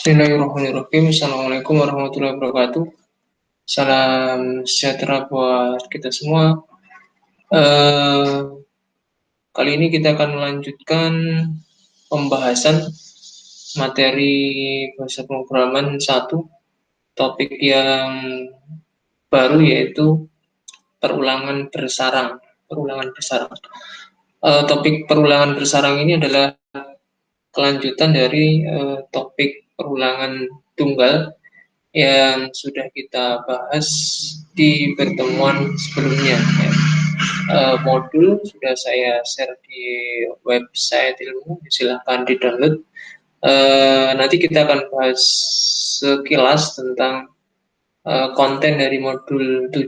Bismillahirrahmanirrahim. Assalamualaikum warahmatullahi wabarakatuh. Salam sejahtera buat kita semua. Kali ini kita akan melanjutkan pembahasan materi bahasa pemrograman 1, topik yang baru yaitu perulangan bersarang. Topik perulangan bersarang ini adalah kelanjutan dari topik perulangan tunggal yang sudah kita bahas di pertemuan sebelumnya. Modul sudah saya share di website ilmu, silahkan di-download. Nanti kita akan bahas sekilas tentang konten dari modul 7.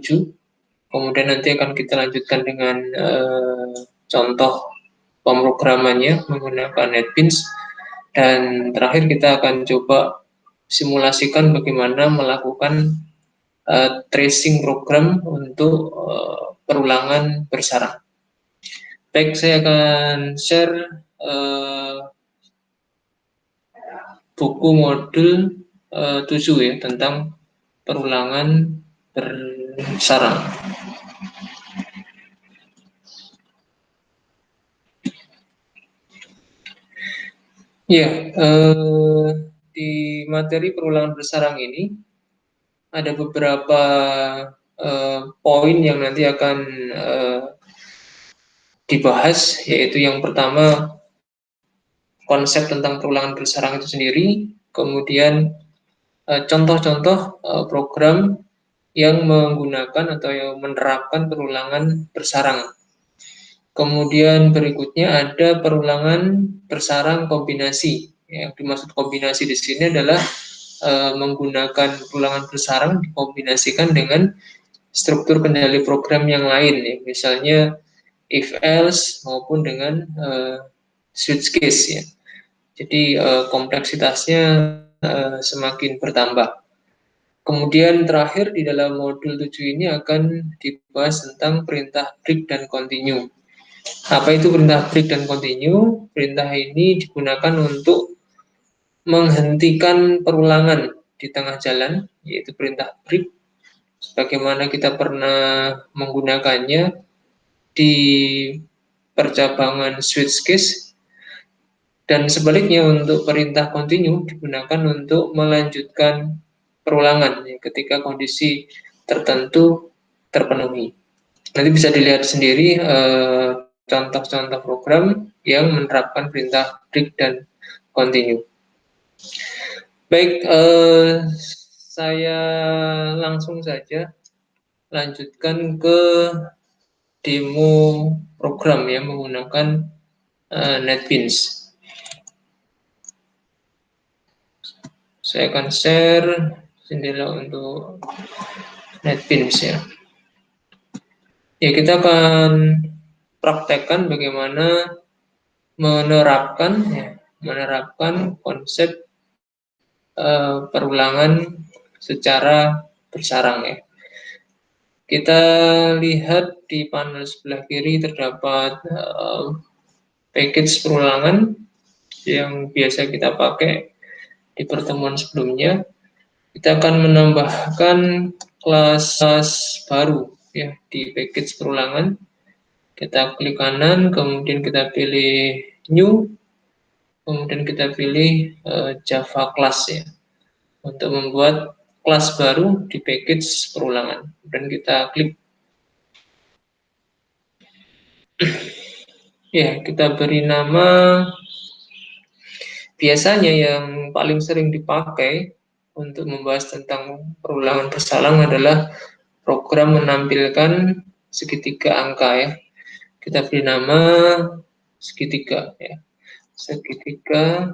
Kemudian nanti akan kita lanjutkan dengan contoh pemrogramannya menggunakan NetBeans. Dan terakhir kita akan coba simulasikan bagaimana melakukan tracing program untuk perulangan bersarang. Baik, saya akan share buku modul 7 ya, tentang perulangan bersarang. Ya, di materi perulangan bersarang ini ada beberapa poin yang nanti akan dibahas, yaitu yang pertama konsep tentang perulangan bersarang itu sendiri, kemudian contoh-contoh program yang menggunakan atau yang menerapkan perulangan bersarang. Kemudian berikutnya ada perulangan bersarang kombinasi. Yang dimaksud kombinasi di sini adalah menggunakan perulangan bersarang dikombinasikan dengan struktur kendali program yang lain, ya. Misalnya if else maupun dengan switch case, ya. Jadi kompleksitasnya semakin bertambah. Kemudian terakhir di dalam modul 7 ini akan dibahas tentang perintah break dan continue. Apa itu perintah break dan continue? Perintah ini digunakan untuk menghentikan perulangan di tengah jalan, yaitu perintah break. Sebagaimana kita pernah menggunakannya di percabangan switch case. Dan sebaliknya untuk perintah continue digunakan untuk melanjutkan perulangan ketika kondisi tertentu terpenuhi. Nanti bisa dilihat sendiri contoh-contoh program yang menerapkan perintah break dan continue. Baik, saya langsung saja lanjutkan ke demo program ya menggunakan NetBeans. Saya akan share jendela untuk NetBeans ya. Ya, kita akan praktekkan bagaimana menerapkan konsep perulangan secara bersarang ya. Kita lihat di panel sebelah kiri terdapat package perulangan yang biasa kita pakai di pertemuan sebelumnya. Kita akan menambahkan kelas baru ya di package perulangan. Kita klik kanan, kemudian kita pilih new, kemudian kita pilih Java class ya untuk membuat kelas baru di package perulangan. Dan kita klik ya, kita beri nama. Biasanya yang paling sering dipakai untuk membahas tentang perulangan bersarang adalah program menampilkan segitiga angka ya. Kita beri nama segitiga ya. Segitiga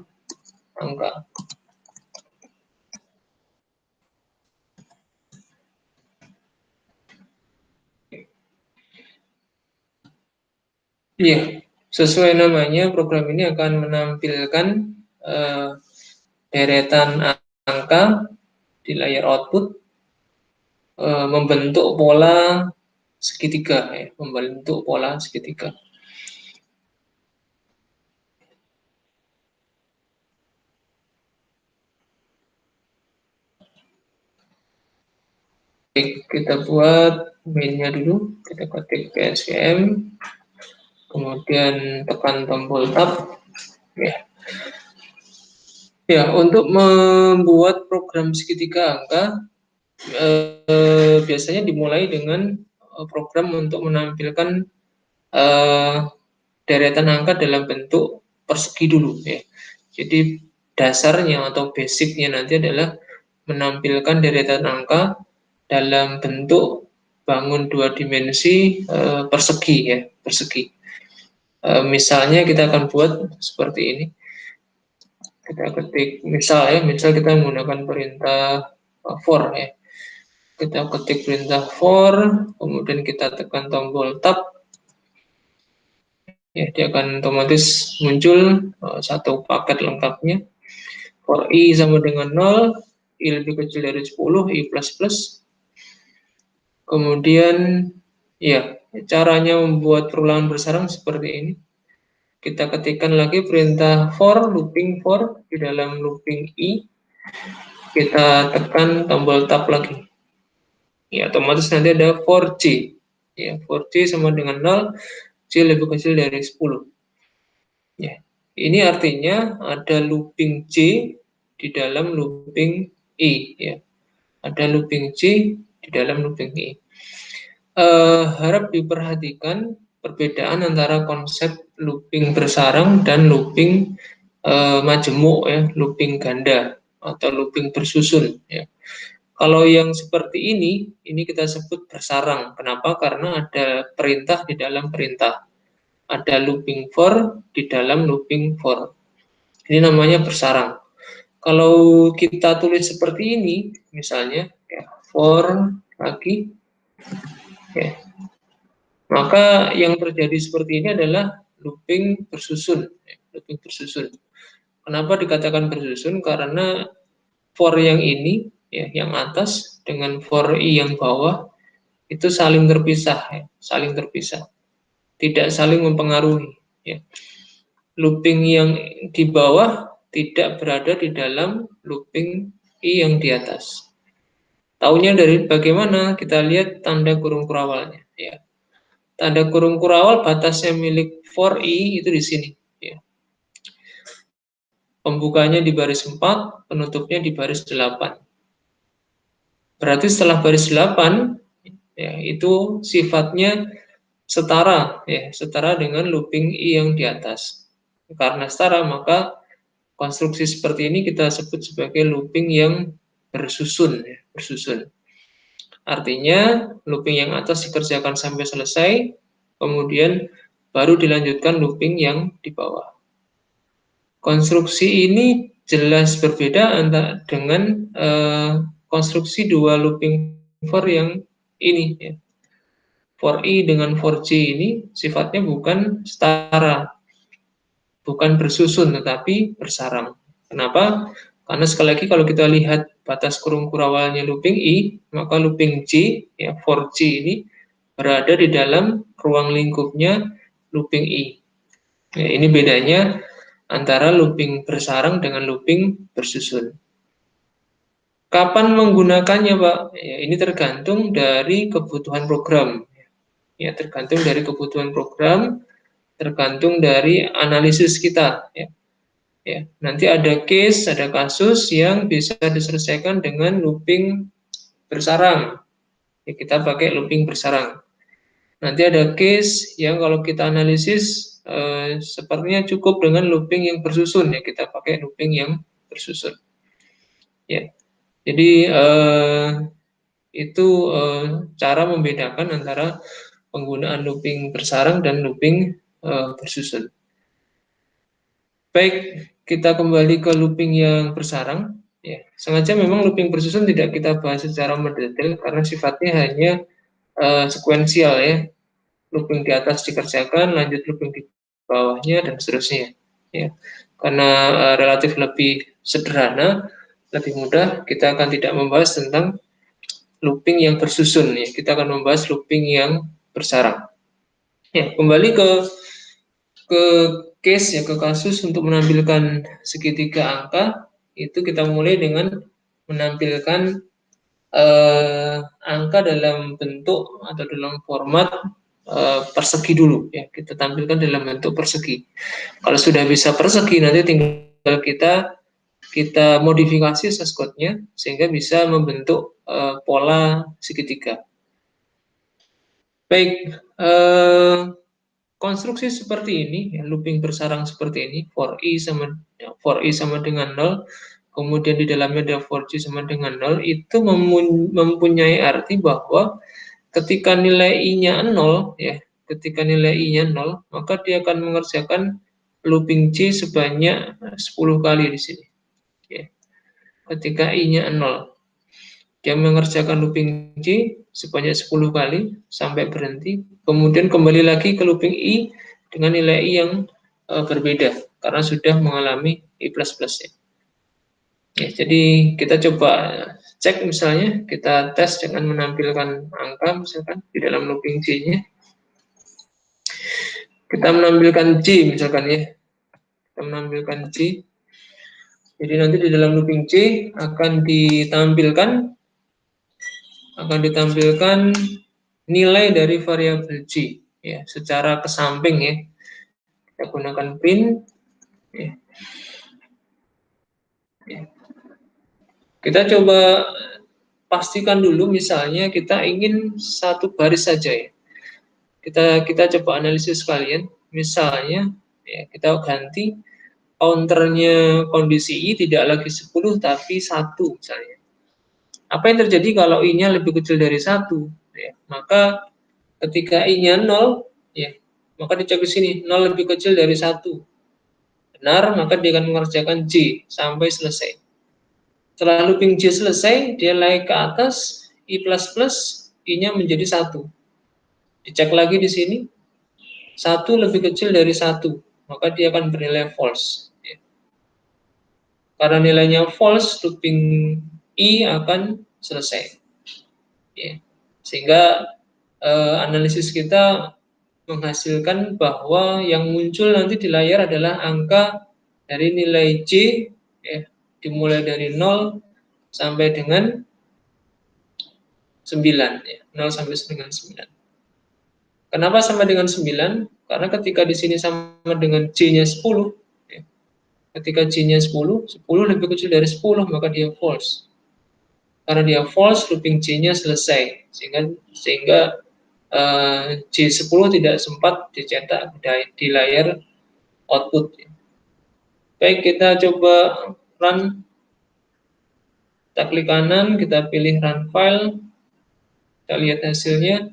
angka. Iya, sesuai namanya program ini akan menampilkan deretan angka di layar output, membentuk pola segitiga ya, membentuk pola segitiga. kita buat mainnya dulu, kita ketik PSVM, kemudian tekan tombol tab. Ya, ya untuk membuat program segitiga angka biasanya dimulai dengan program untuk menampilkan eh, deretan angka dalam bentuk persegi dulu ya. Jadi dasarnya atau basicnya nanti adalah menampilkan deretan angka dalam bentuk bangun dua dimensi persegi ya, persegi. Misalnya kita akan buat seperti ini. Kita ketik misal kita menggunakan perintah for ya. Kita ketik perintah for, kemudian kita tekan tombol tab, ya dia akan otomatis muncul satu paket lengkapnya. For i sama dengan 0, i lebih kecil dari 10, i plus plus. Kemudian ya caranya membuat perulangan bersarang seperti ini. Kita ketikkan lagi perintah for, looping for di dalam looping i. Kita tekan tombol tab lagi. Ya otomatis nanti ada for c. Ya, for c sama dengan 0, c lebih kecil dari 10. Ya, ini artinya ada looping C di dalam looping I. Ya, ada looping C di dalam looping I. Harap diperhatikan perbedaan antara konsep looping bersarang dan looping majemuk, ya, looping ganda atau looping bersusun. Ya. Kalau yang seperti ini kita sebut bersarang. Kenapa? Karena ada perintah di dalam perintah. Ada looping for di dalam looping for. Ini namanya bersarang. Kalau kita tulis seperti ini, misalnya ya, for lagi, ya, maka yang terjadi seperti ini adalah looping bersusun. Ya, looping bersusun. Kenapa dikatakan bersusun? Karena for yang ini, ya, yang atas dengan for i yang bawah itu saling terpisah, ya, saling terpisah, tidak saling mempengaruhi. Ya. Looping yang di bawah tidak berada di dalam looping i yang di atas. Taunya dari bagaimana? Kita lihat tanda kurung kurawalnya. Ya. Tanda kurung kurawal batasnya milik for i itu di sini. Ya. Pembukanya di baris 4, penutupnya di baris 8. Berarti setelah baris 8, ya, itu sifatnya setara, ya, setara dengan looping i yang di atas. Karena setara, maka konstruksi seperti ini kita sebut sebagai looping yang bersusun, ya, bersusun. Artinya looping yang atas dikerjakan sampai selesai, kemudian baru dilanjutkan looping yang di bawah. Konstruksi ini jelas berbeda antara dengan konstruksi dua looping for yang ini. Ya. For i dengan for j ini sifatnya bukan setara, bukan bersusun, tetapi bersarang. Kenapa? Karena sekali lagi kalau kita lihat batas kurung kurawalnya looping i, maka looping j, ya, for j ini berada di dalam ruang lingkupnya looping i. Ya, ini bedanya antara looping bersarang dengan looping bersusun. Kapan menggunakannya, Pak? Ya, ini tergantung dari kebutuhan program. Ya, tergantung dari kebutuhan program, tergantung dari analisis kita. Ya. Ya, nanti ada case, ada kasus yang bisa diselesaikan dengan looping bersarang. Ya, kita pakai looping bersarang. Nanti ada case yang kalau kita analisis sepertinya cukup dengan looping yang bersusun, ya kita pakai looping yang bersusun. Ya, jadi itu cara membedakan antara penggunaan looping bersarang dan looping bersusun. Baik, kita kembali ke looping yang bersarang. Ya, sengaja memang looping bersusun tidak kita bahas secara mendetail karena sifatnya hanya sekuensial, ya. Looping di atas dikerjakan, lanjut looping di bawahnya dan seterusnya. Ya, karena relatif lebih sederhana, lebih mudah, kita akan tidak membahas tentang looping yang bersusun. Ya, kita akan membahas looping yang bersarang. Ya, kembali ke case, ya, ke kasus untuk menampilkan segitiga angka, itu kita mulai dengan menampilkan angka dalam bentuk atau dalam format persegi dulu ya, kita tampilkan dalam bentuk persegi. Kalau sudah bisa persegi, nanti tinggal kita modifikasi source code-nya sehingga bisa membentuk pola segitiga. Baik, konstruksi seperti ini, ya, looping bersarang seperti ini, for i sama dengan 0, kemudian di dalamnya ada for j sama dengan 0, itu mempunyai arti bahwa ketika nilai i-nya 0, ya, ketika nilai i-nya 0, maka dia akan mengerjakan looping j sebanyak 10 kali di sini. Ya. Ketika i-nya 0, dia mengerjakan looping j sebanyak 10 kali sampai berhenti, kemudian kembali lagi ke looping i dengan nilai i yang berbeda karena sudah mengalami i++ ya. Ya, jadi kita coba cek misalnya, kita tes dengan menampilkan angka misalkan di dalam looping j-nya. Kita menampilkan j misalkan ya. Kita menampilkan j. Jadi nanti di dalam looping j akan ditampilkan nilai dari variabel j ya, secara kesamping ya. Kita gunakan print ya. Ya. Kita coba pastikan dulu misalnya kita ingin satu baris saja ya. Kita coba analisis sekalian. Misalnya ya, kita ganti counternya kondisi i tidak lagi 10 tapi 1 misalnya. Apa yang terjadi kalau i-nya lebih kecil dari 1? Ya, maka ketika i-nya 0, ya, maka dicek di sini 0 lebih kecil dari 1. Benar, maka dia akan mengerjakan j sampai selesai. Setelah looping j selesai, dia naik ke atas, i++, i-nya menjadi 1. Dicek lagi di sini, 1 lebih kecil dari 1, maka dia akan bernilai false. Ya. Karena nilainya false, looping i akan selesai. Ya. Sehingga analisis kita menghasilkan bahwa yang muncul nanti di layar adalah angka dari nilai j ya, dimulai dari 0 sampai dengan 9 ya, 0 sampai dengan 9. Kenapa sama dengan 9? Karena ketika di sini sama dengan j-nya 10 ya, ketika j-nya 10 lebih kecil dari 10 maka dia false. Karena dia false, looping j-nya selesai sehingga J10 tidak sempat dicetak di layar output. Baik, kita coba run. Kita klik kanan, kita pilih run file. Kita lihat hasilnya.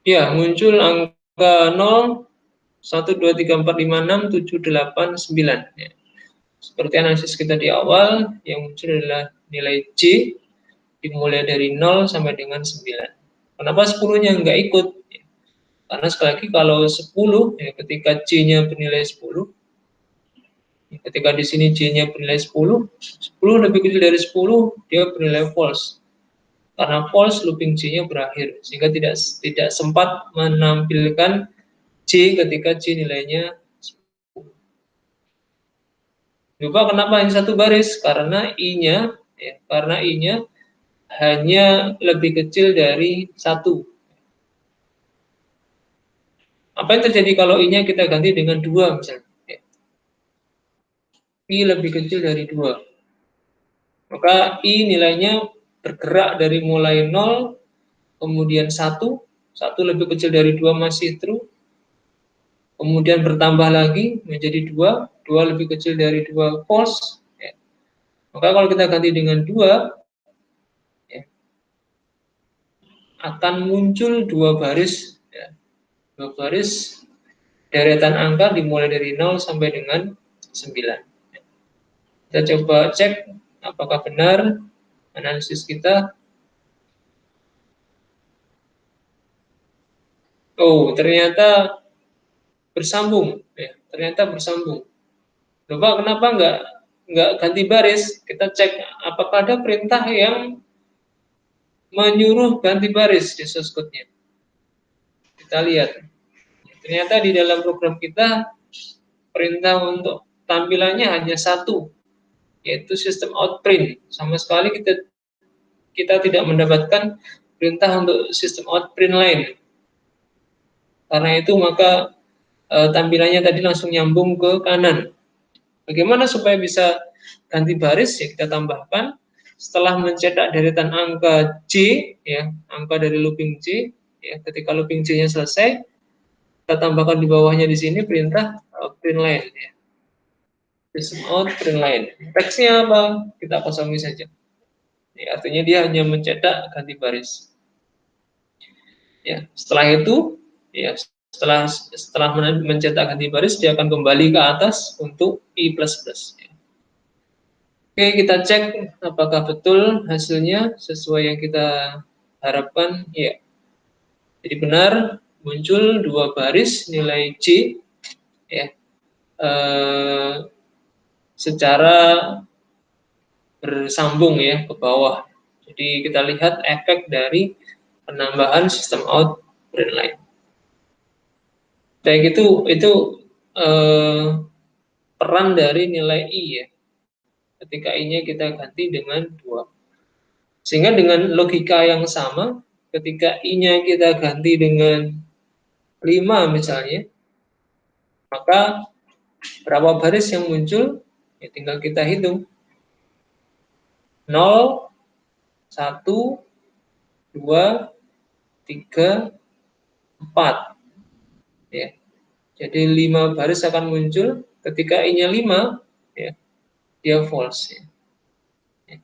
Ya, muncul angka 0, 1, 2, 3, 4, 5, 6, 7, 8, 9. Ya. Seperti analisis kita di awal, yang muncul adalah nilai J dimulai dari 0 sampai dengan 9. Kenapa 10-nya nggak ikut? Karena sekali lagi kalau 10, ya, ketika J-nya bernilai 10, ketika di sini J-nya bernilai 10 lebih kecil dari 10, dia bernilai false. Karena false, looping J-nya berakhir, sehingga tidak sempat menampilkan J ketika J nilainya 10. Lupa kenapa hanya satu baris? Karena I-nya hanya lebih kecil dari 1. Apa yang terjadi kalau I-nya kita ganti dengan 2 misalnya? I lebih kecil dari 2. Maka I nilainya bergerak dari mulai 0, kemudian 1 lebih kecil dari 2 masih true, kemudian bertambah lagi menjadi 2 lebih kecil dari 2 false. Ya. Maka kalau kita ganti dengan 2, ya, akan muncul 2 baris, ya, 2 baris deretan angka dimulai dari 0 sampai dengan 9. Kita coba cek apakah benar analisis kita. Oh, ternyata bersambung. Ya, ternyata bersambung. Lupa kenapa nggak ganti baris? Kita cek apakah ada perintah yang menyuruh ganti baris di source code-nya. Kita lihat. Ternyata di dalam program kita perintah untuk tampilannya hanya satu, yaitu sistem out print. Sama sekali kita tidak mendapatkan perintah untuk sistem out print lain. Karena itu maka tampilannya tadi langsung nyambung ke kanan. Bagaimana supaya bisa ganti baris? Ya kita tambahkan setelah mencetak deretan angka J, ya angka dari looping J, ya ketika looping J-nya selesai, kita tambahkan di bawahnya di sini perintah print line, ya. System out print line. Teksnya apa? Kita kosongi saja. Ya, artinya dia hanya mencetak ganti baris. Ya, setelah itu, ya setelah mencetak ganti baris, dia akan kembali ke atas untuk I++. Ya. Oke, kita cek apakah betul hasilnya sesuai yang kita harapkan. Ya, jadi benar muncul 2 baris nilai C, ya, secara bersambung ya ke bawah. Jadi kita lihat efek dari penambahan sistem out print line. Baik, itu peran dari nilai I ya. Ketika I-nya kita ganti dengan 2. Sehingga dengan logika yang sama, ketika I-nya kita ganti dengan 5 misalnya, maka berapa baris yang muncul? Ya tinggal kita hitung. 0, 1, 2, 3, 4. Ya. Jadi 5 baris akan muncul. Ketika I-nya 5, ya, dia false. Ya.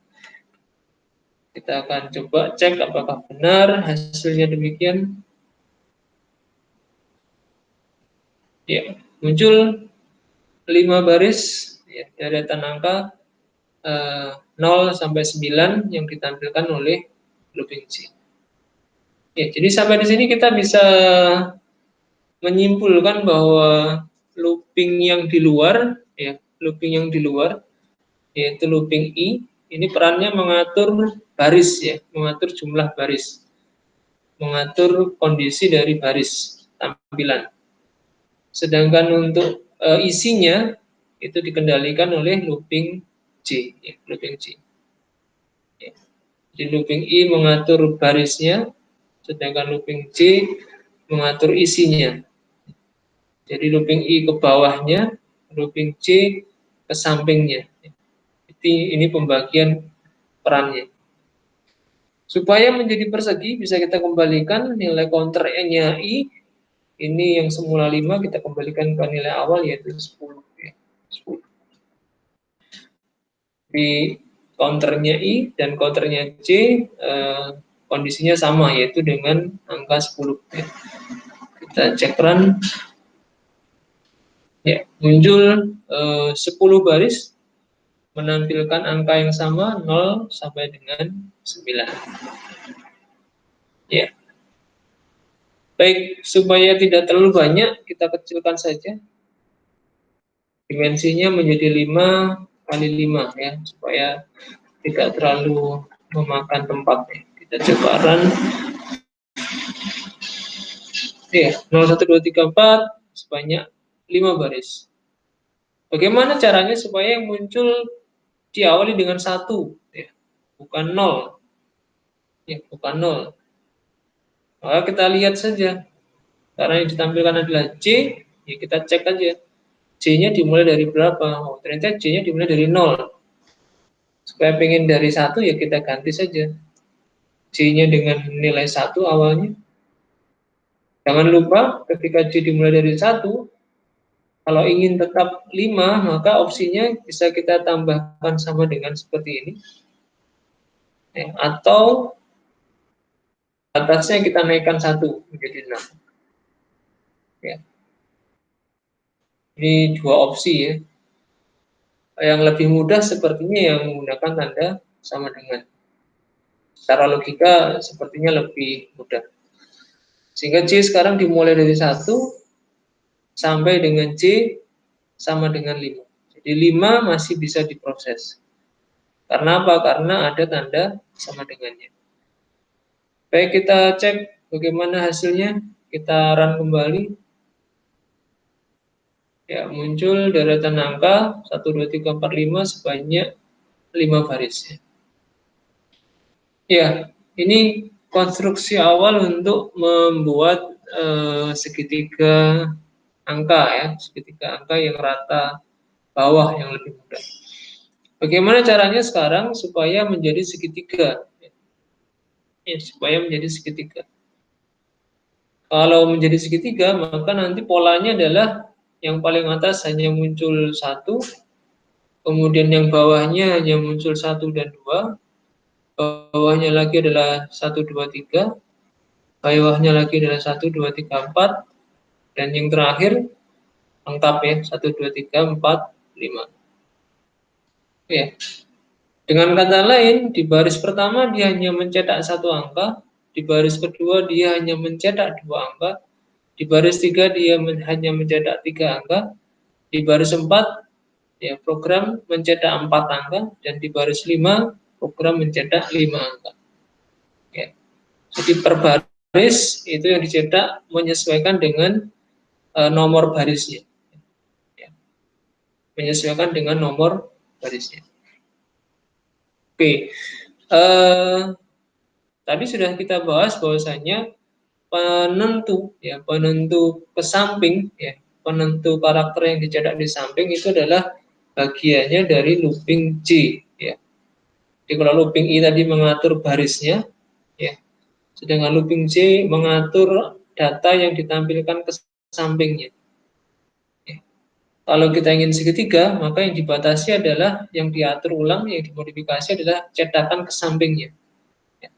Kita akan coba cek apakah benar hasilnya demikian. Ya, muncul 5 baris ya, deretan angka 0 sampai 9 yang ditampilkan oleh looping J. Ya, jadi sampai di sini kita bisa menyimpulkan bahwa looping yang di luar, ya, looping yang di luar, yaitu looping I, ini perannya mengatur baris, ya, mengatur jumlah baris, mengatur kondisi dari baris tampilan. Sedangkan untuk isinya itu dikendalikan oleh looping J, ya, looping J. Ya. Jadi looping I mengatur barisnya, sedangkan looping J mengatur isinya. Jadi looping I ke bawahnya, looping J ke sampingnya. Jadi ini pembagian perannya. Supaya menjadi persegi bisa kita kembalikan nilai counternya I, ini yang semula 5 kita kembalikan ke nilai awal yaitu 10. Ya. 10. Di counternya I dan counternya J kondisinya sama yaitu dengan angka 10. Ya. Kita cek run. Ya, muncul 10 baris menampilkan angka yang sama 0 sampai dengan 9. Ya. Baik, supaya tidak terlalu banyak kita kecilkan saja. Dimensinya menjadi 5 kali 5 ya, supaya tidak terlalu memakan tempat ya. Kita coba run. Ya, 0, 1, 2, 3, 4 sebanyak 5 baris. Bagaimana caranya supaya yang muncul diawali dengan 1 ya, bukan 0. Ya, bukan 0. Maka kita lihat saja. Karena yang ditampilkan adalah J, ya kita cek aja. J-nya dimulai dari berapa? Oh, ternyata J-nya dimulai dari 0. Supaya pengen dari 1 ya kita ganti saja. J-nya dengan nilai 1 awalnya. Jangan lupa ketika J dimulai dari 1, kalau ingin tetap 5, maka opsinya bisa kita tambahkan sama dengan seperti ini. Ya, atau atasnya kita naikkan 1 menjadi 6. Ya. Ini 2 opsi ya. Yang lebih mudah sepertinya yang menggunakan tanda sama dengan. Secara logika sepertinya lebih mudah. Sehingga J sekarang dimulai dari 1 sampai dengan J sama dengan 5. Jadi 5 masih bisa diproses. Karena apa? Karena ada tanda sama dengannya. Baik, kita cek bagaimana hasilnya. Kita run kembali. Ya, muncul deretan angka 1, 2, 3, 4, 5 sebanyak 5 baris. Ya, ini konstruksi awal untuk membuat segitiga angka ya, segitiga angka yang rata bawah yang lebih mudah. Bagaimana caranya sekarang supaya menjadi segitiga? Ya, supaya menjadi segitiga. Kalau menjadi segitiga, maka nanti polanya adalah yang paling atas hanya muncul 1, kemudian yang bawahnya hanya muncul 1 dan 2, bawahnya lagi adalah 1, 2, 3, bawahnya lagi adalah 1, 2, 3, 4, dan yang terakhir lengkap ya, 1, 2, 3, 4, 5. Ya. Dengan kata lain, di baris pertama dia hanya mencetak 1 angka, di baris kedua dia hanya mencetak 2 angka, di baris 3 dia hanya mencetak 3 angka, di baris 4 ya program mencetak 4 angka, dan di baris 5 program mencetak 5 angka. Ya. Jadi per baris itu yang dicetak menyesuaikan dengan nomor barisnya. Ya. Menyesuaikan dengan nomor barisnya. Oke. Tadi sudah kita bahas bahwasanya penentu kesamping ya, penentu karakter yang dicetak di samping itu adalah bagiannya dari looping J ya. Jadi kalau looping I tadi mengatur barisnya ya, sedangkan looping J mengatur data yang ditampilkan ke sampingnya. Ya. Kalau kita ingin segitiga, maka yang dibatasi adalah yang diatur ulang, yang dimodifikasi adalah cetakan ke sampingnya. Ya.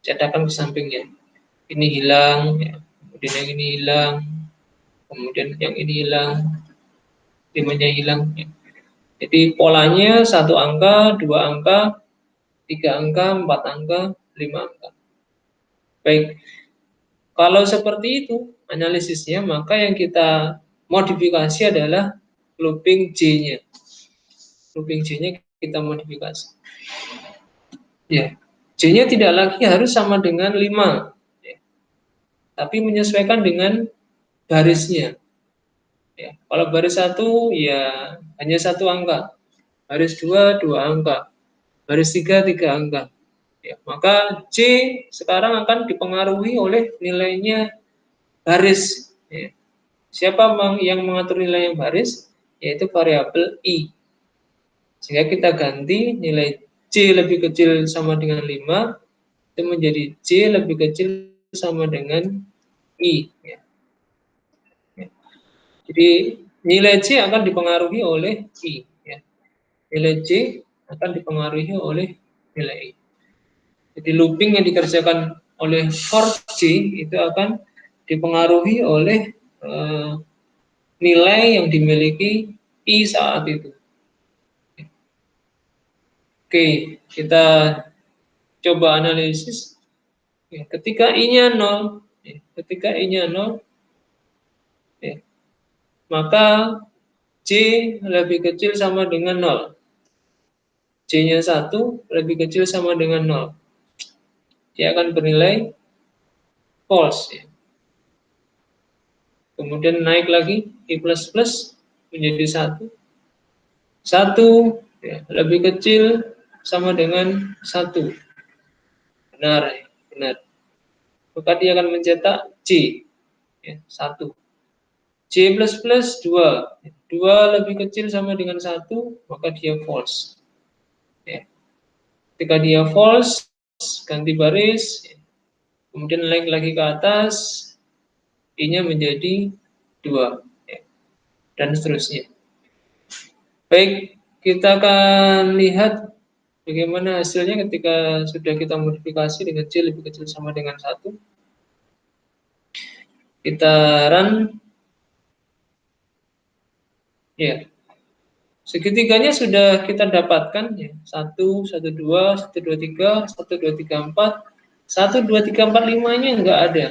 Cetakan ke sampingnya. Ini hilang, ya. Kemudian yang ini hilang, kemudian yang ini hilang, 5-nya hilang. Ya. Jadi polanya 1 angka, 2 angka, 3 angka, 4 angka, 5 angka. Baik, kalau seperti itu analisisnya, maka yang kita modifikasi adalah looping J-nya. Looping J-nya kita modifikasi. Ya, J-nya tidak lagi harus sama dengan 5, ya, tapi menyesuaikan dengan barisnya. Ya, kalau baris 1 ya hanya 1 angka, baris 2 2 angka, baris 3 3 angka. Ya, maka C sekarang akan dipengaruhi oleh nilainya baris. Ya. Siapa yang mengatur nilai yang baris? Yaitu variabel I. Sehingga kita ganti nilai C lebih kecil sama dengan 5, itu menjadi C lebih kecil sama dengan I. Ya. Ya. Jadi nilai C akan dipengaruhi oleh I. Ya. Nilai C akan dipengaruhi oleh nilai I. Jadi looping yang dikerjakan oleh for C itu akan dipengaruhi oleh nilai yang dimiliki I saat itu. Oke, kita coba analisis. Ketika I-nya 0, ketika I-nya 0, maka C lebih kecil sama dengan 0. C-nya 1 lebih kecil sama dengan 0. Dia akan bernilai false. Ya. Kemudian naik lagi I++ menjadi 1. 1 ya, lebih kecil sama dengan 1. Benar, ya, benar. Maka dia akan mencetak C, ya, 1. C++ 2. 2 lebih kecil sama dengan 1, maka dia false. Ya. Ketika dia false, ganti baris, kemudian naik lagi ke atas, I-nya menjadi 2, ya, dan seterusnya. Baik, kita akan lihat bagaimana hasilnya ketika sudah kita modifikasi dengan C lebih kecil sama dengan 1. Kita run. Ya, segitiganya sudah kita dapatkan ya. 1, 1, 2, 1, 2, 3, 1, 2, 3, 4. 1, 2, 3, 4, 5-nya enggak ada.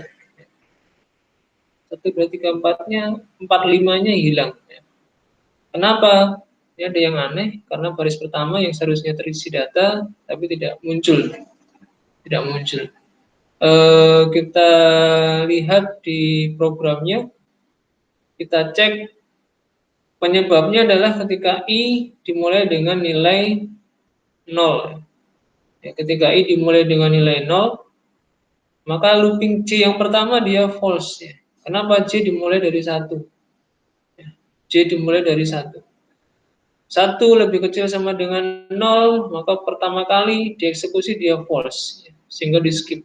1, 2, 3, 4-nya, 4, 5-nya hilang. Kenapa? Ini ada yang aneh, karena baris pertama yang seharusnya terisi data, tapi tidak muncul. Tidak muncul. Kita lihat di programnya, kita cek Penyebabnya adalah ketika I dimulai dengan nilai 0. Ya, ketika I dimulai dengan nilai 0, maka looping J yang pertama dia false. Ya. Kenapa J dimulai dari 1? Ya, J dimulai dari 1. 1 lebih kecil sama dengan 0, maka pertama kali dieksekusi dia false. Ya, sehingga di skip.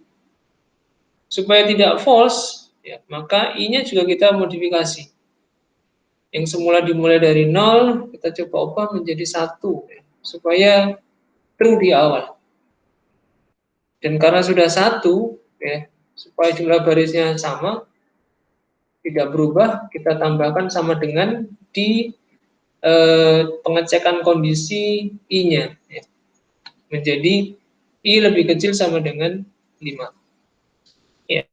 Supaya tidak false, ya, maka I-nya juga kita modifikasi. Yang semula dimulai dari 0, kita coba ubah menjadi 1. Ya, supaya true di awal. Dan karena sudah 1, ya, supaya jumlah barisnya sama, tidak berubah, kita tambahkan sama dengan di pengecekan kondisi I-nya. Ya. Menjadi I lebih kecil sama dengan 5. Ya.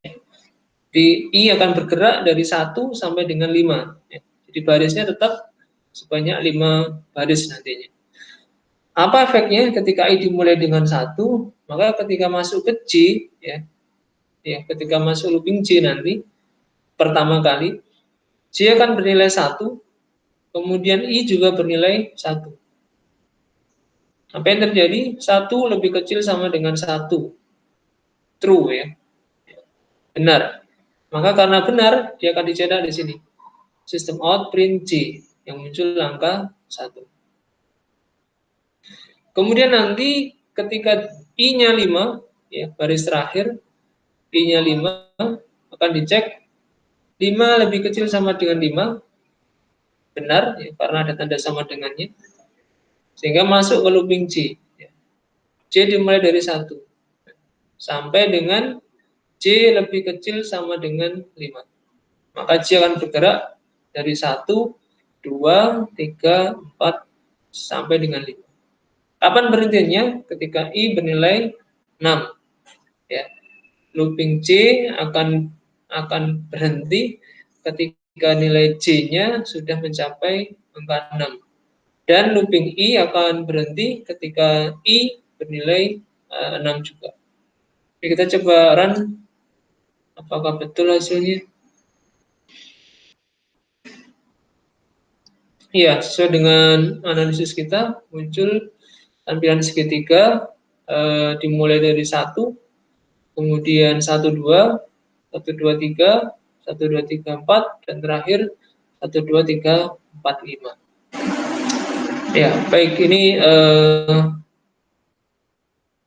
Di I akan bergerak dari 1 sampai dengan 5. Ya. Jadi barisnya tetap sebanyak 5 baris nantinya. Apa efeknya ketika I dimulai dengan 1, maka ketika masuk ke J, ya, ketika masuk looping J nanti, pertama kali, J akan bernilai 1, kemudian I juga bernilai 1. Apa yang terjadi? 1 lebih kecil sama dengan 1. True, ya. Benar. Maka karena benar, dia akan dicetak di sini. System out print J, yang muncul angka 1. Kemudian nanti ketika I-nya 5, ya, baris terakhir, I-nya 5, akan dicek 5 lebih kecil sama dengan 5. Benar, ya, karena ada tanda sama dengannya. Sehingga masuk ke looping J. J dimulai dari 1 sampai dengan J lebih kecil sama dengan 5. Maka J akan bergerak dari 1, 2, 3, 4 sampai dengan 5. Kapan berhentinya? Ketika I bernilai 6. Ya. Looping J akan berhenti ketika nilai J-nya sudah mencapai angka 6. Dan looping I akan berhenti ketika I bernilai 6 juga. Jadi kita coba run, apakah betul hasilnya? Iya, sesuai dengan analisis kita, muncul tampilan segitiga dimulai dari 1, kemudian 1, 2, 1, 2, 3, 1, 2, 3, 4, dan terakhir 1, 2, 3, 4, 5. Ya, baik, ini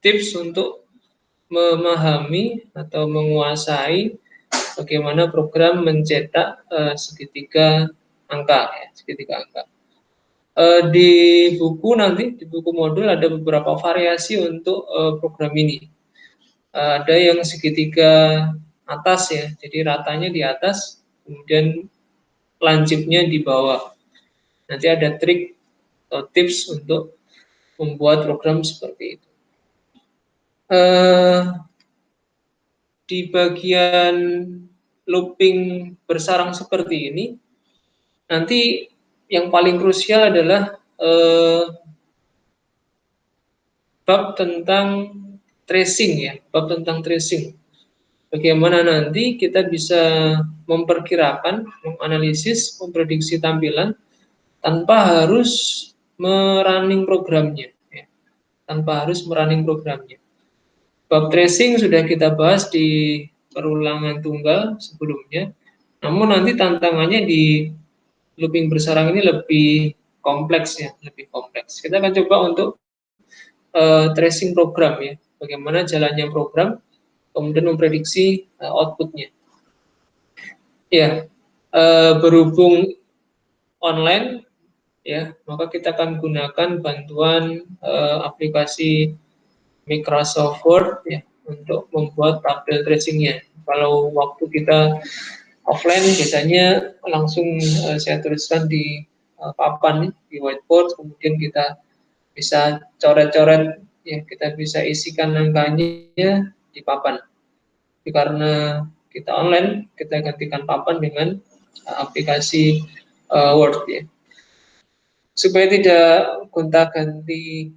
tips untuk memahami atau menguasai bagaimana program mencetak segitiga angka, ya, segitiga angka. Di buku nanti, di buku modul ada beberapa variasi untuk program ini. Ada yang segitiga atas, ya, jadi ratanya di atas, kemudian lancipnya di bawah. Nanti ada trik atau tips untuk membuat program seperti itu. Di bagian looping bersarang seperti ini, nanti yang paling krusial adalah bab tentang tracing, ya, bab tentang tracing. Bagaimana nanti kita bisa memperkirakan, menganalisis, memprediksi tampilan tanpa harus merunning programnya, ya, tanpa harus merunning programnya. Bab tracing sudah kita bahas di perulangan tunggal sebelumnya, namun nanti tantangannya di looping bersarang ini lebih kompleks, ya, lebih kompleks. Kita akan coba untuk tracing program, ya, bagaimana jalannya program, kemudian memprediksi outputnya. Ya, berhubung online, ya, maka kita akan gunakan bantuan aplikasi Microsoft Word, ya, untuk membuat tabel tracingnya. Kalau waktu kita offline biasanya langsung saya tuliskan di papan, di whiteboard, kemudian kita bisa coret-coret, ya, kita bisa isikan angkanya di papan. Jadi karena kita online, kita gantikan papan dengan aplikasi Word, ya. Supaya tidak gonta-ganti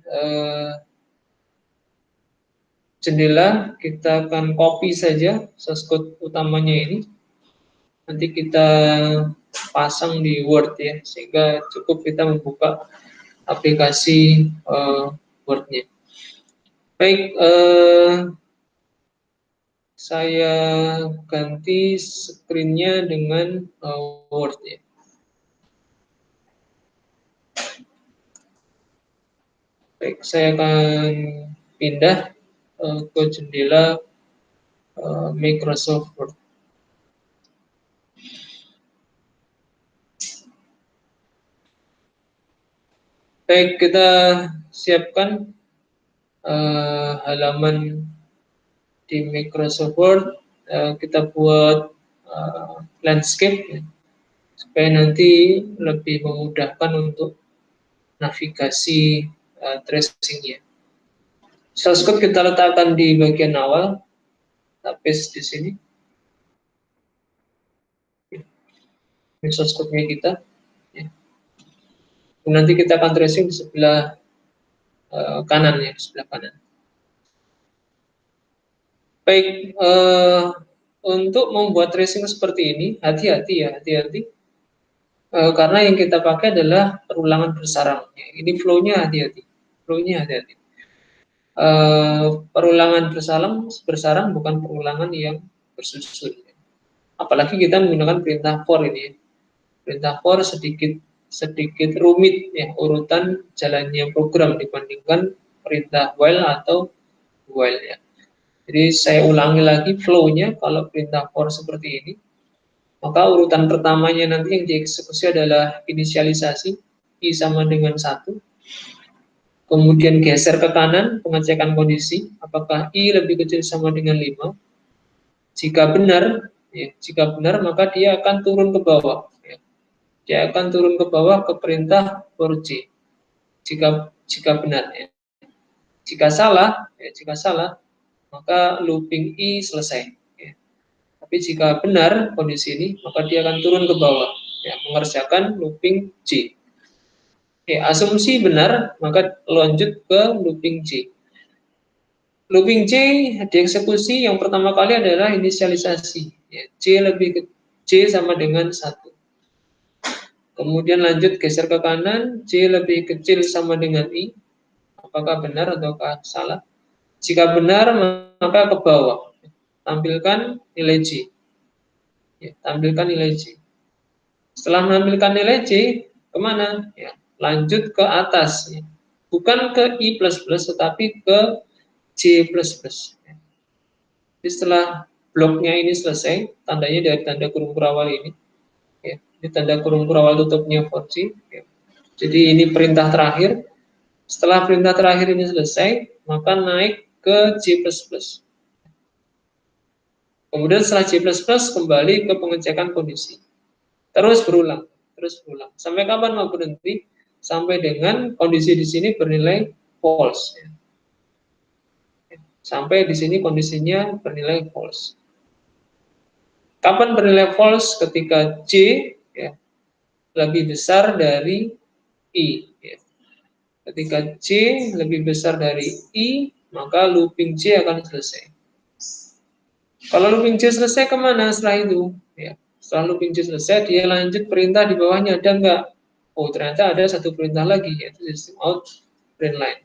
jendela, kita akan copy saja source code utamanya ini. nanti kita pasang di Word ya, sehingga cukup kita membuka aplikasi Word-nya. Baik, saya ganti screen-nya dengan Word ya. Baik, saya akan pindah ke jendela Microsoft Word. Baik, kita siapkan halaman di Microsoft Word. Kita buat landscape ya, supaya nanti lebih memudahkan untuk navigasi tracing-nya. Source code kita letakkan di bagian awal, kita paste di sini. Ini source code-nya kita. Ya. Nanti kita akan tracing di sebelah kanan ya, di sebelah kanan. Baik, untuk membuat tracing seperti ini, hati-hati ya, hati-hati. Karena yang kita pakai adalah perulangan bersarang. Ini flow-nya hati-hati. Flow-nya hati-hati. Perulangan bersarang bukan perulangan yang bersusun. Apalagi kita menggunakan perintah for ini. Perintah for sedikit rumit ya, urutan jalannya program dibandingkan perintah while atau while ya. Jadi saya ulangi lagi flow-nya. Kalau perintah for seperti ini, maka urutan pertamanya nanti yang dieksekusi adalah inisialisasi I sama dengan 1. Kemudian geser ke kanan, pengecekan kondisi, apakah I lebih kecil sama dengan 5. Jika benar, maka dia akan turun ke bawah. Ya. Dia akan turun ke bawah ke perintah for J. Jika benar. Ya. Jika salah, maka looping I selesai. Ya. Tapi jika benar kondisi ini, maka dia akan turun ke bawah, ya, mengerjakan looping J. Asumsi benar, maka lanjut ke looping J. Looping J dieksekusi yang pertama kali adalah inisialisasi. Ya, J sama dengan 1. Kemudian lanjut geser ke kanan, J lebih kecil sama dengan I. Apakah benar ataukah salah? Jika benar, maka ke bawah. Tampilkan nilai J. Ya, tampilkan nilai J. Setelah menampilkan nilai J, kemana? Ya, lanjut ke atas. Ya. Bukan ke I++, tetapi ke J++. Jadi setelah bloknya ini selesai, tandanya dari tanda kurung kurawal ini. Ya, ini tanda kurung kurawal tutupnya for J. Ya. Jadi ini perintah terakhir. Setelah perintah terakhir ini selesai, maka naik ke J++. Kemudian setelah J++ kembali ke pengecekan kondisi. Terus berulang. Sampai kapan mau berhenti? Sampai dengan kondisi di sini bernilai false. Sampai di sini kondisinya bernilai false. Kapan bernilai false? Ketika J ya, lebih besar dari I. Ya. Ketika J lebih besar dari I, maka looping J akan selesai. Kalau looping J selesai, kemana setelah itu? Ya. Setelah looping J selesai, dia lanjut perintah di bawahnya, ada enggak? Oh, ternyata ada satu perintah lagi, yaitu system out print line.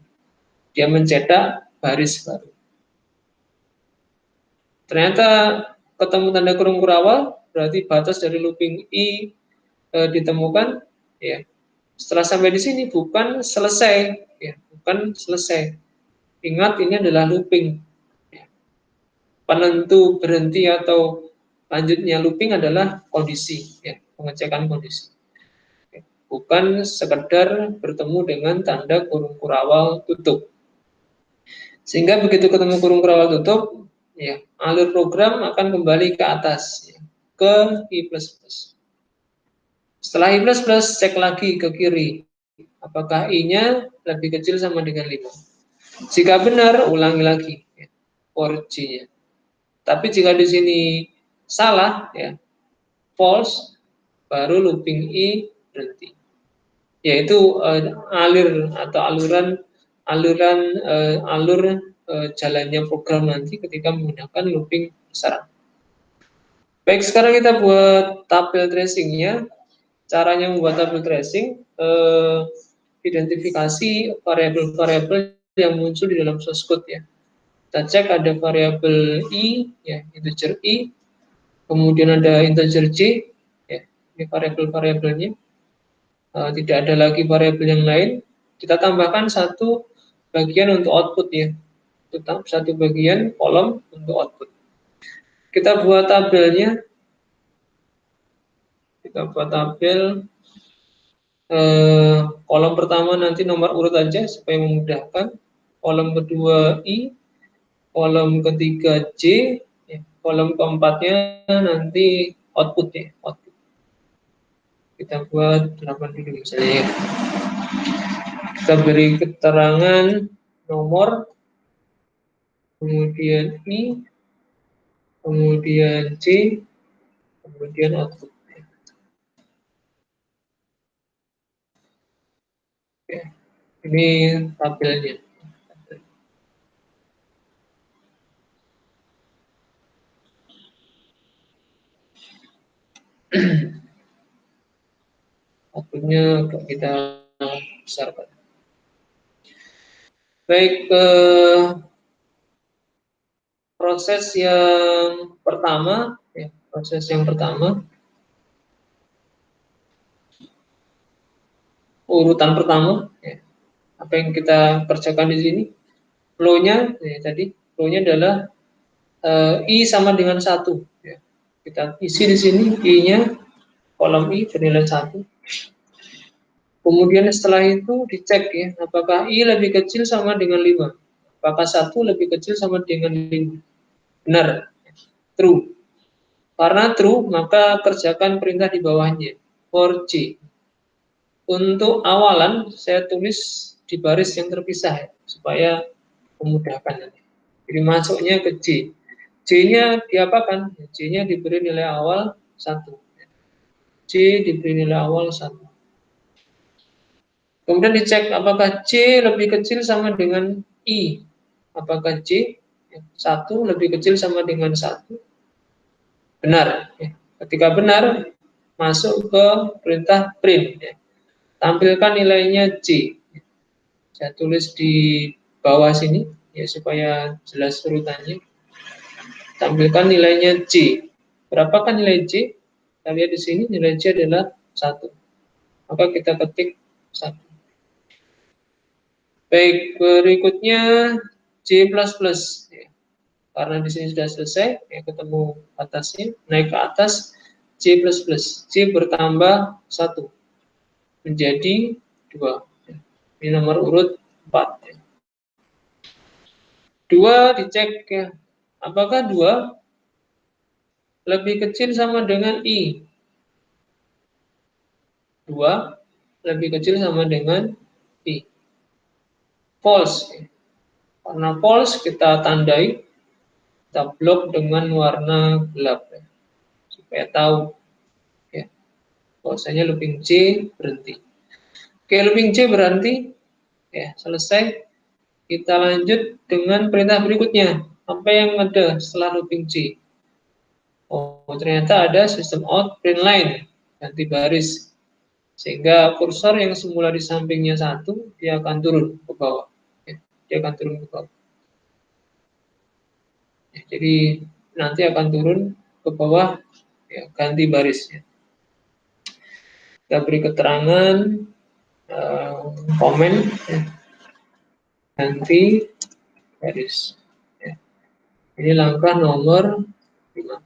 Dia mencetak baris baru. Ternyata ketemu tanda kurung kurawal, berarti batas dari looping I ditemukan. Ya. Setelah sampai di sini bukan selesai, ya, bukan selesai. Ingat ini adalah looping. Ya. Penentu berhenti atau lanjutnya looping adalah kondisi, ya, pengecekan kondisi. Bukan sekedar bertemu dengan tanda kurung kurawal tutup. Sehingga begitu ketemu kurung kurawal tutup, ya, alur program akan kembali ke atas, ya, ke I++. Setelah I++, cek lagi ke kiri. Apakah I-nya lebih kecil sama dengan 5? Jika benar, ulangi lagi, ya, for J-nya. Tapi jika di sini salah, ya, false, baru looping I berhenti. Yaitu alur jalannya program nanti ketika menggunakan looping bersarang. Baik, sekarang kita buat tabel tracingnya. Caranya membuat tabel tracing, identifikasi variabel-variabel yang muncul di dalam source code ya. Kita cek ada variabel i, ya, integer i, kemudian ada integer j, ya, ini variabel-variabelnya. Tidak ada lagi variabel yang lain. Kita tambahkan satu bagian untuk output ya, tetap satu bagian kolom untuk output. Kita buat tabelnya, kita buat tabel. Kolom pertama nanti nomor urut aja supaya memudahkan. Kolom kedua I, kolom ketiga J, ya. Kolom keempatnya nanti output ya. Output. Kita buat 8 dulu misalnya. Kita beri keterangan nomor, kemudian I, kemudian C, kemudian output. Oke. Ini tabelnya. Outputnya kita besarkan. Baik, proses yang pertama, ya, proses yang pertama, urutan pertama, ya, apa yang kita kerjakan di sini, flow-nya, ya, tadi flow-nya adalah i sama dengan 1. Ya. Kita isi di sini i-nya, kolom i bernilai 1. Kemudian setelah itu dicek ya, apakah i lebih kecil sama dengan 5, apakah 1 lebih kecil sama dengan 5. Benar, true. Karena true, maka kerjakan perintah di bawahnya, for j. Untuk awalan, saya tulis di baris yang terpisah ya, supaya memudahkan nanti. Jadi masuknya ke J. J-nya diapakan? J-nya diberi nilai awal 1. J diberi nilai awal 1. Kemudian dicek apakah J lebih kecil sama dengan I. Apakah J 1 lebih kecil sama dengan 1? Benar. Ketika benar, masuk ke perintah print. Tampilkan nilainya J. Saya tulis di bawah sini ya supaya jelas urutannya. Tampilkan nilainya J. Berapakah nilai J? Kita lihat di sini nilai J adalah 1. Maka kita ketik 1. Baik, berikutnya J++. Ya. Karena di sini sudah selesai, ya, ketemu atasnya, naik ke atas J++. J bertambah 1 menjadi 2. Ini nomor urut 4. 2 dicek ya. Apakah 2 lebih kecil sama dengan I? 2 lebih kecil sama dengan I. False. Karena false kita tandai, kita blok dengan warna gelap ya, supaya tahu ya, bahwasanya looping C berhenti. Oke, looping C berhenti ya, selesai. Kita lanjut dengan perintah berikutnya. Apa yang ada setelah looping C? Oh, ternyata ada system out print line, ganti baris. Sehingga kursor yang semula di sampingnya 1, dia akan turun ke bawah. Ya, dia akan turun ke bawah. Ya, jadi nanti akan turun ke bawah, ya, ganti baris. Ya. Kita beri keterangan, komen, ya, ganti baris. Ya. Ini langkah nomor 5.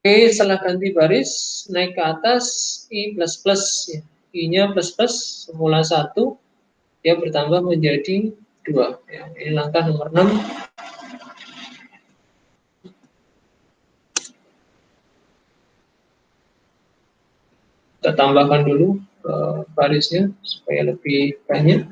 Oke, setelah ganti baris, naik ke atas, I++. Ya. I-nya plus plus, semula 1, dia bertambah menjadi 2. Ya. Ini langkah nomor 6. Kita tambahkan dulu barisnya supaya lebih banyak.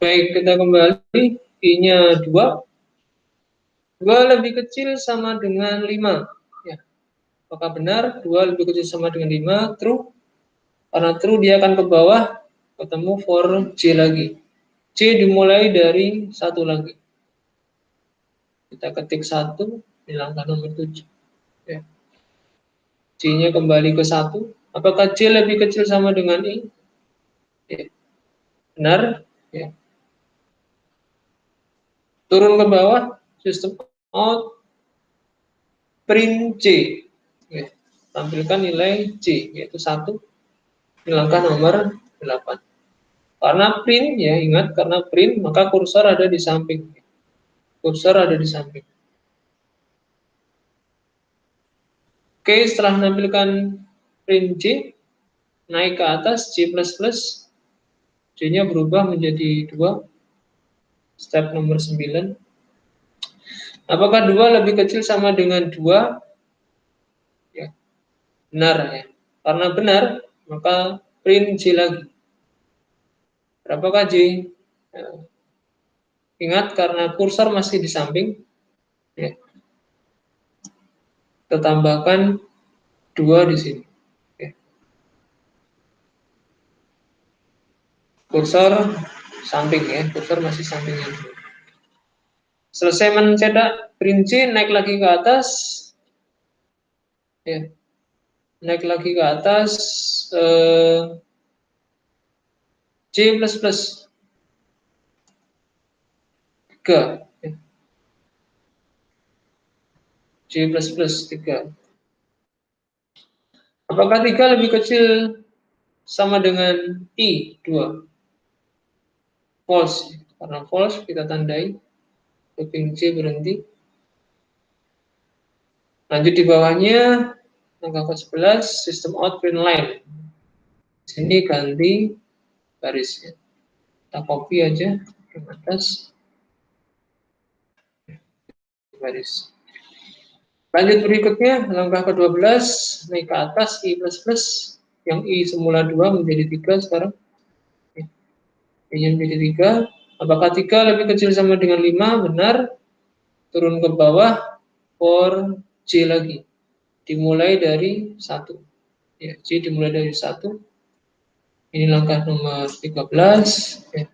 Baik, kita kembali. I-nya 2. 2 lebih kecil sama dengan 5. Ya. Apakah benar? 2 lebih kecil sama dengan 5. True. Karena true dia akan ke bawah. Ketemu for J lagi. C dimulai dari 1 lagi. Kita ketik 1 di langkah nomor 7. Ya. C-nya kembali ke 1. Apakah C lebih kecil sama dengan I? Ya. Benar. Ya. Turun ke bawah. System out. Print C. Ya. Tampilkan nilai C, yaitu 1. Di langkah nomor 8. Karena print, ya ingat, karena print, maka kursor ada di samping. Kursor ada di samping. Oke, setelah menampilkan print C, naik ke atas C++, C-nya berubah menjadi 2. Step nomor 9. Apakah 2 lebih kecil sama dengan 2? Ya, benar ya. Karena benar, maka print C lagi. Berapakah J? Ya. Ingat, karena kursor masih di samping, ya, kita tambahkan 2 di sini. Ya. Kursor samping ya, kursor masih sampingnya. Selesai mencetak print C, naik lagi ke atas, ya, naik lagi ke atas, C++ 3, ya. C++ 3. Apakah 3 lebih kecil sama dengan I 2? False. Karena false kita tandai looping C berhenti. Lanjut di bawahnya angka ke-11 sistem out print line. Di sini ganti garisnya. Kita copy aja ke atas garis. Lanjut berikutnya langkah ke-12 naik ke atas I++, yang I semula 2 menjadi 3 sekarang. I-nya menjadi 3. Apakah 3 lebih kecil sama dengan 5? Benar. Turun ke bawah for J lagi. Dimulai dari 1. Ya, J dimulai dari 1. Ini langkah nomor 13. Ya.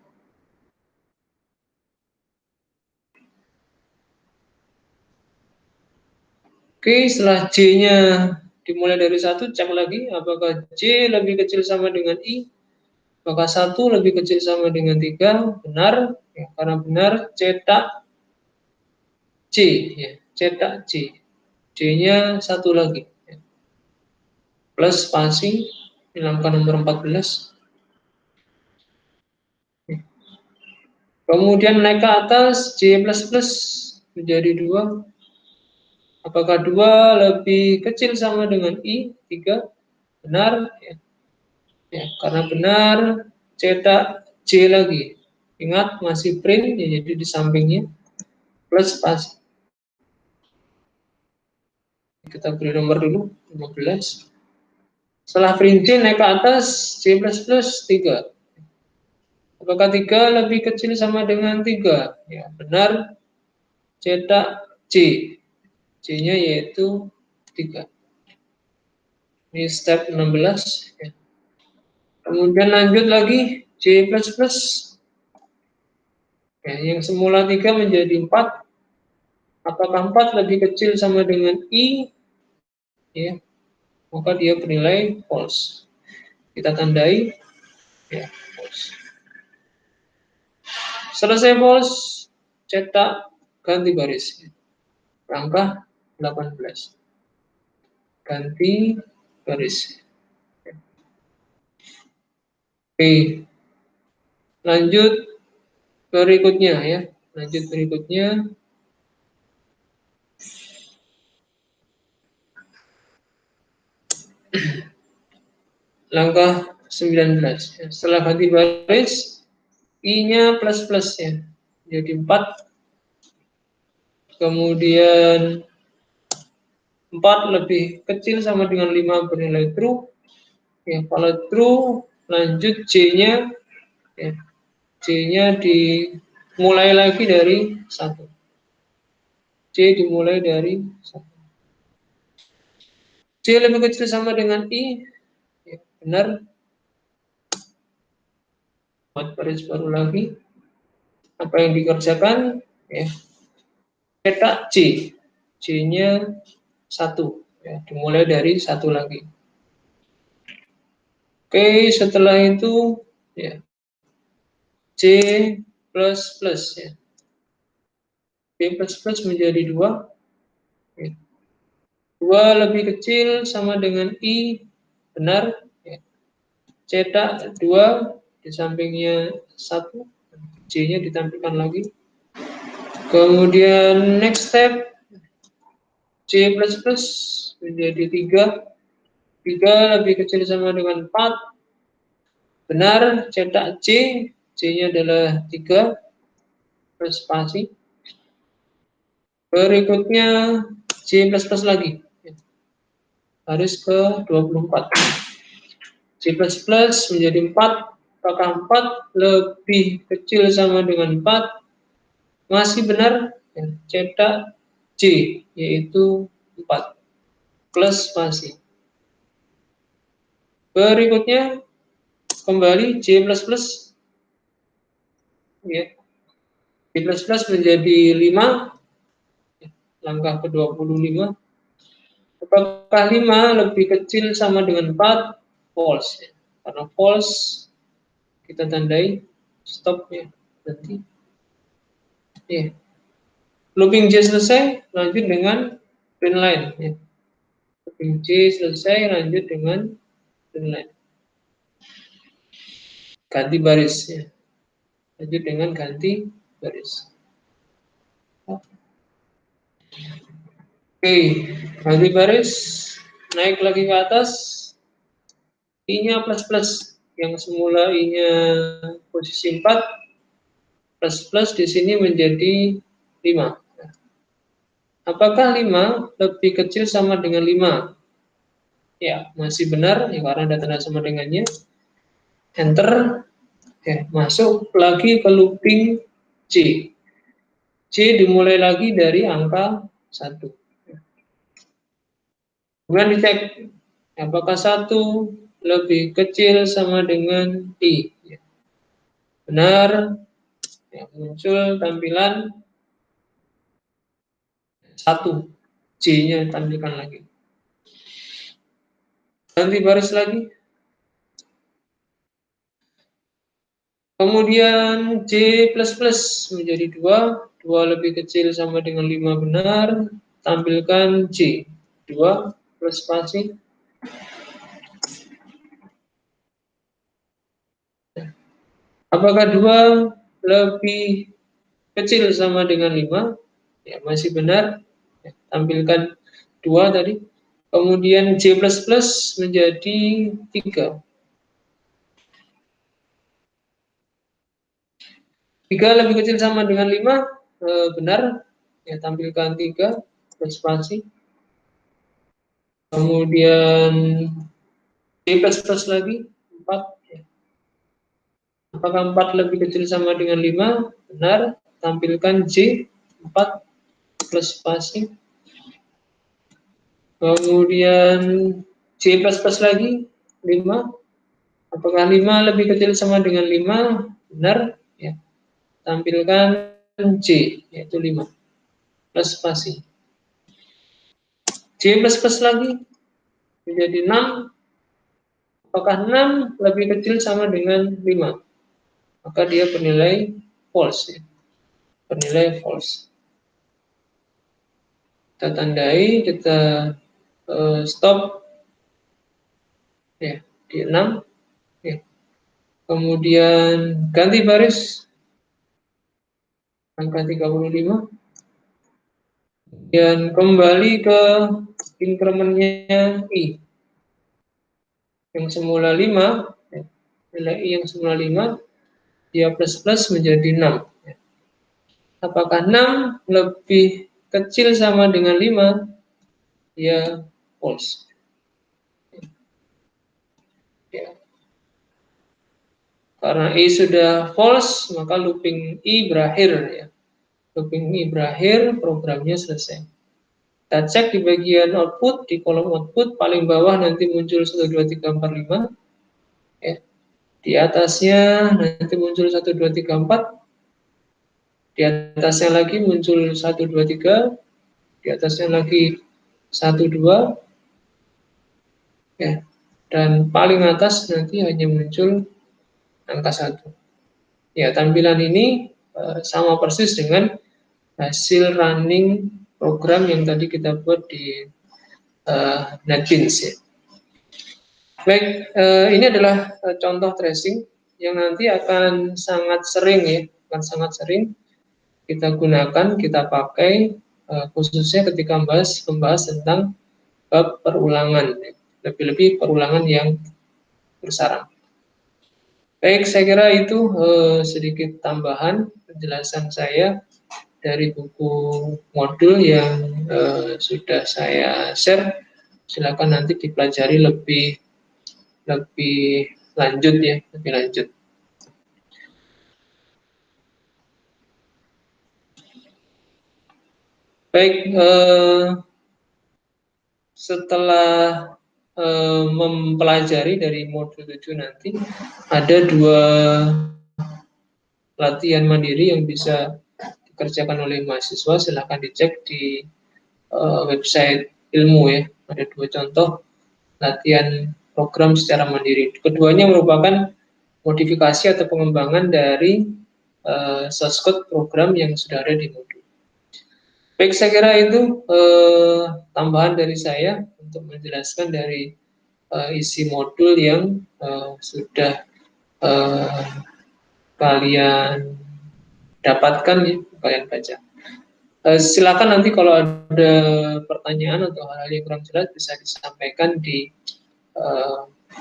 Oke, setelah J-nya dimulai dari 1, cek lagi apakah J lebih kecil sama dengan I. Maka 1 lebih kecil sama dengan 3. Benar. Ya, karena benar, cetak C. Ya, cetak C. D-nya 1 lagi. Ya. Plus spasi di langkah nomor 14. Ya. Kemudian naik ke atas J++ menjadi 2. Apakah 2 lebih kecil sama dengan I? 3. Benar. Ya. Ya, karena benar, cetak J lagi. Ingat, masih print, ya, jadi di sampingnya. Plus spasi. Kita beri nomor dulu, 15. Setelah print J naik ke atas, J++ 3. Apakah 3 lebih kecil sama dengan 3? Ya, benar, cetak C. C-nya yaitu 3. Ini step 16. Ya. Kemudian lanjut lagi, J++. Ya, yang semula 3 menjadi 4. Apakah 4 lebih kecil sama dengan I? Ya, maka dia bernilai false. Kita tandai, ya, false. Selesai false, cetak ganti baris. Langkah 18. Ganti baris. Oke, lanjut berikutnya ya. Lanjut berikutnya. Langkah 19. Ya. Setelah ganti baris, I-nya plus-plus ya. Jadi 4. Kemudian 4 lebih kecil sama dengan 5 bernilai true. Ya, kalau true, lanjut J-nya ya, C-nya dimulai lagi dari 1. C dimulai dari 1. C lebih kecil sama dengan I, ya, benar. Buat baris baru lagi. Apa yang dikerjakan? Ya, cetak C. C-nya 1. Ya, dimulai dari 1 lagi. Oke, setelah itu ya C plus plus ya. C plus plus menjadi 2. Ya. 2 lebih kecil sama dengan I, benar. Ya. Cetak 2, di sampingnya 1, C-nya ditampilkan lagi. Kemudian next step C plus plus menjadi 3. 3 lebih kecil sama dengan 4. Benar, cetak C. C-nya adalah 3 plus spasi. Berikutnya C plus plus lagi. Baris ke 24. C plus plus menjadi 4. Apakah 4 lebih kecil sama dengan 4? Masih benar, cetak C, yaitu 4 plus spasi. Berikutnya kembali C plus plus, ya, C plus plus menjadi 5, langkah ke-25. Apakah 5 lebih kecil sama dengan 4? False, ya. Karena false kita tandai stop, ya, berhenti. Ya. Looping J selesai, lanjut dengan print line, ya. Looping J selesai, lanjut dengan print line. Ganti baris, ya. Lanjut dengan ganti baris. Oke, ganti baris, naik lagi ke atas, I-nya plus plus, yang semula I-nya posisi 4, plus plus di sini menjadi 5. Apakah 5 lebih kecil sama dengan 5? Ya, masih benar, ya, karena ada tanda sama dengannya. Enter, ya, masuk lagi ke looping C. C dimulai lagi dari angka 1. Kemudian dicek, apakah 1 lebih kecil sama dengan I. Benar, ya, muncul tampilan 1. C-nya tampilkan lagi. Ganti baris lagi. Kemudian C plus plus menjadi 2. 2 lebih kecil sama dengan 5, benar. Tampilkan C. 2 plus spasi. Apakah 2 lebih kecil sama dengan 5? Ya, masih benar. Ya, tampilkan 2 tadi. Kemudian C plus plus menjadi 3. 3 lebih kecil sama dengan 5, benar. Ya, tampilkan 3 plus spasi. Kemudian C plus plus lagi 4. Ya. Apakah 4 lebih kecil sama dengan 5? Benar. Tampilkan C 4 plus spasi. Kemudian C plus plus lagi 5. Apakah 5 lebih kecil sama dengan 5? Benar. Ya. Tampilkan C, yaitu 5 plus spasi. C plus plus lagi menjadi 6. Apakah 6 lebih kecil sama dengan 5? Maka dia bernilai false, ya. Bernilai false. Kita tandai, kita stop, ya, di 6. Ya. Kemudian ganti baris angka 35. Dan kembali ke incrementnya I yang semula 5, ya. Nilai I yang semula 5, dia plus plus menjadi 6. Ya. Apakah 6 lebih kecil sama dengan 5? Dia false. Ya. Karena I sudah false, maka looping I berakhir ya. Looping I berakhir, programnya selesai. Kita cek di bagian output, di kolom output paling bawah nanti muncul 1, 2, 3, 4, 5. Ya. Di atasnya nanti muncul 1, 2, 3, 4. Di atasnya lagi muncul 1, 2, 3. Di atasnya lagi 1, 2. Ya. Dan paling atas nanti hanya muncul angka 1. Ya, tampilan ini sama persis dengan hasil running program yang tadi kita buat di NetBeans ya. Baik, ini adalah contoh tracing yang nanti akan sangat sering ya, akan sangat sering kita gunakan, kita pakai khususnya ketika membahas tentang bab perulangan, ya. Lebih-lebih perulangan yang bersarang. Baik, saya kira itu sedikit tambahan penjelasan saya dari buku modul yang sudah saya share. Silakan nanti dipelajari lebih lanjut ya, lebih lanjut. Baik, setelah mempelajari dari modul 7 nanti ada 2 latihan mandiri yang bisa dikerjakan oleh mahasiswa. Silahkan dicek di website ilmu ya. Ada 2 contoh latihan program secara mandiri. Keduanya merupakan modifikasi atau pengembangan dari source code program yang sudah ada di modul. Baik, saya kira itu tambahan dari saya untuk menjelaskan dari isi modul yang sudah kalian dapatkan ya, kalian baca. Silakan nanti kalau ada pertanyaan atau hal-hal yang kurang jelas bisa disampaikan di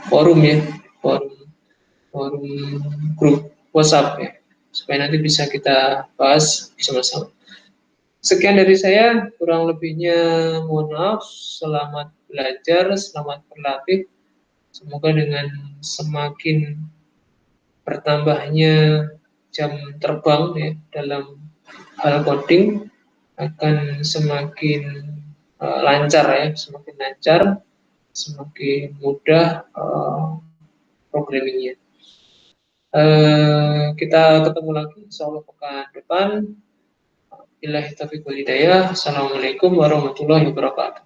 forum ya, forum grup WhatsApp ya, supaya nanti bisa kita bahas bersama-sama. Sekian dari saya, kurang lebihnya mohon maaf. Selamat belajar, selamat berlatih. Semoga dengan semakin bertambahnya jam terbang ya dalam hal coding akan semakin lancar ya, semakin lancar, semakin mudah programmingnya. Kita ketemu lagi insya Allah pekan depan. Billahi taufiq wal hidayah. Assalamualaikum warahmatullahi wabarakatuh.